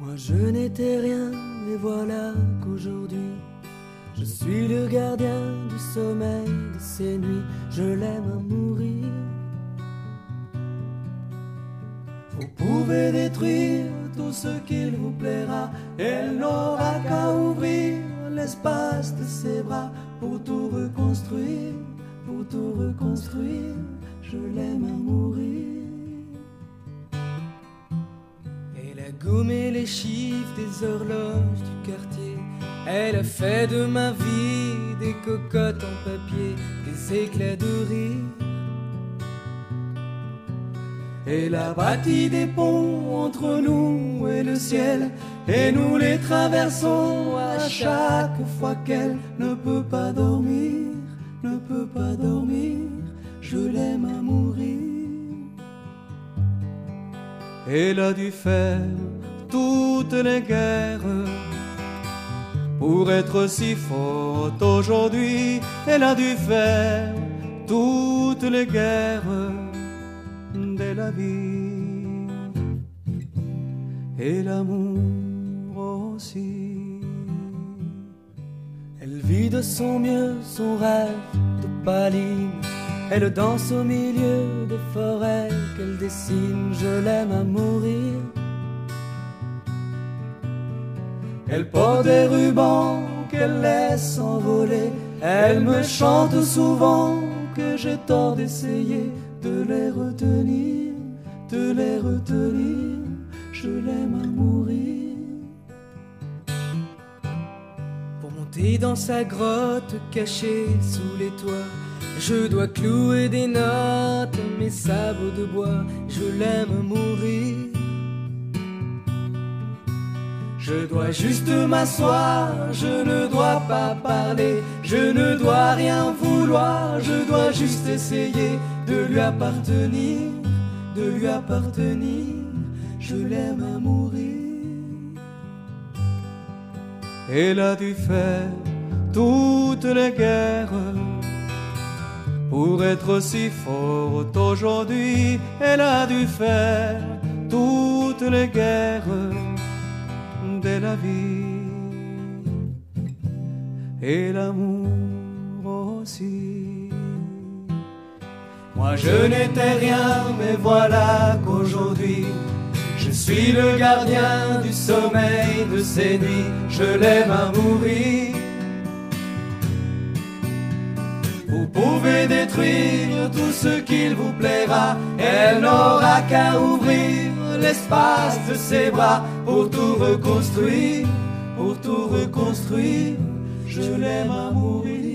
Moi je n'étais rien, et voilà qu'aujourd'hui je suis le gardien du sommeil de ces nuits. Je l'aime à mourir. Vous pouvez détruire tout ce qu'il vous plaira, elle n'aura qu'à ouvrir l'espace de ses bras pour tout reconstruire, pour tout reconstruire. Je l'aime à mourir. Elle a gommé les chiffres des horloges du quartier. Elle a fait de ma vie des cocottes en papier, des éclats de rire. Elle a bâti des ponts entre nous et le ciel, et nous les traversons à chaque fois qu'elle ne peut pas dormir, ne peut pas dormir. Je l'aime à mourir. Elle a dû faire toutes les guerres pour être si forte aujourd'hui. Elle a dû faire toutes les guerres de la vie et l'amour aussi. Elle vit de son mieux son rêve de Paline. Elle danse au milieu des forêts qu'elle dessine. Je l'aime à mourir. Elle porte des rubans qu'elle laisse s'envoler. Elle me chante souvent que j'ai tort d'essayer de les retenir, de les retenir. Je l'aime à mourir. Pour monter dans sa grotte cachée sous les toits, je dois clouer des notes à mes sabots de bois. Je l'aime à mourir. Je dois juste m'asseoir, je ne dois pas parler, je ne dois rien vouloir, je dois juste essayer de lui appartenir, de lui appartenir. Je l'aime à mourir. Elle a dû faire toutes les guerres pour être si forte aujourd'hui. Elle a dû faire toutes les guerres de la vie et l'amour aussi. Moi je n'étais rien, mais voilà qu'aujourd'hui je suis le gardien du sommeil de ces nuits. Je l'aime à mourir. Vous pouvez détruire tout ce qu'il vous plaira, elle n'aura qu'à ouvrir l'espace de ses bras pour tout reconstruire, pour tout reconstruire. Je l'aime à mourir.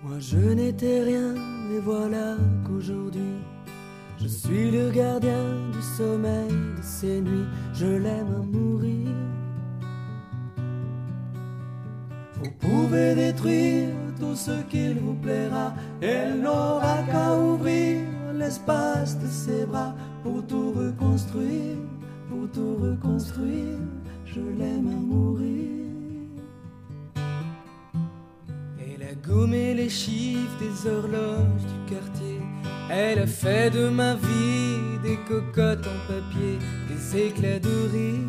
Moi je n'étais rien, et voilà qu'aujourd'hui je suis le gardien du sommeil de ces nuits. Je l'aime à mourir. Vous pouvez détruire tout ce qu'il vous plaira, elle n'aura qu'à ouvrir l'espace de ses bras pour tout reconstruire, pour tout reconstruire. Je l'aime à mourir. Elle a gommé les chiffres des horloges du quartier. Elle a fait de ma vie des cocottes en papier, des éclats de rire.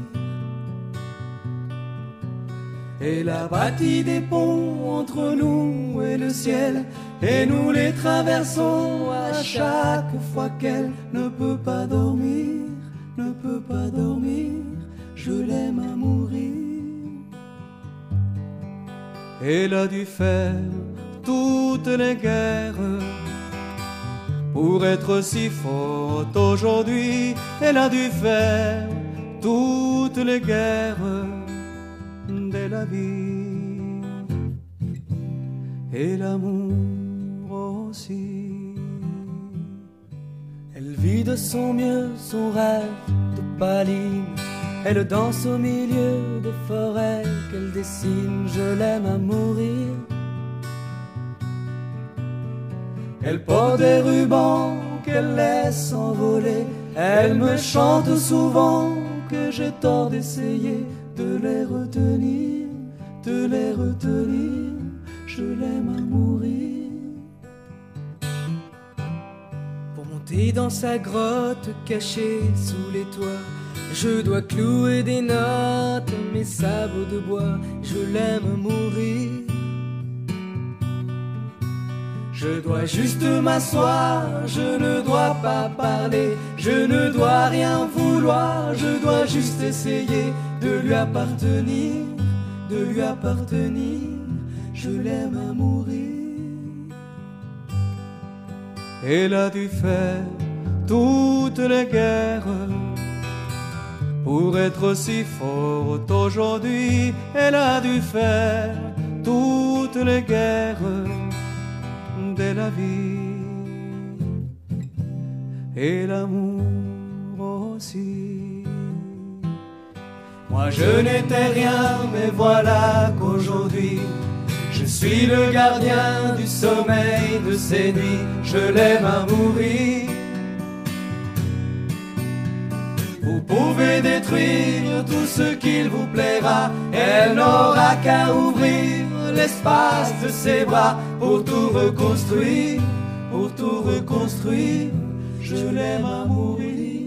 Elle a bâti des ponts entre nous et le ciel, et nous les traversons à chaque fois qu'elle ne peut pas dormir, ne peut pas dormir. Je l'aime à mourir. Elle a dû faire toutes les guerres pour être si forte aujourd'hui. Elle a dû faire toutes les guerres de la vie et l'amour aussi. Elle vit de son mieux son rêve de Paline. Elle danse au milieu des forêts qu'elle dessine, je l'aime à mourir. Elle porte des rubans qu'elle laisse envoler. Elle me chante souvent que j'ai tort d'essayer de les retenir, de les retenir. Je l'aime à mourir. Pour monter dans sa grotte cachée sous les toits, je dois clouer des notes, mes sabots de bois. Je l'aime à mourir. Je dois juste m'asseoir, je ne dois pas parler, je ne dois rien vouloir, je dois juste essayer de lui appartenir, de lui appartenir. Je l'aime à mourir. Elle a dû faire toutes les guerres pour être aussi forte aujourd'hui. Elle a dû faire toutes les guerres de la vie et l'amour aussi. Moi je n'étais rien, mais voilà qu'aujourd'hui je suis le gardien du sommeil de ces nuits. Je l'aime à mourir. Vous pouvez détruire tout ce qu'il vous plaira, elle n'aura qu'à ouvrir l'espace de ses bras pour tout reconstruire, pour tout reconstruire. Je l'aime à mourir.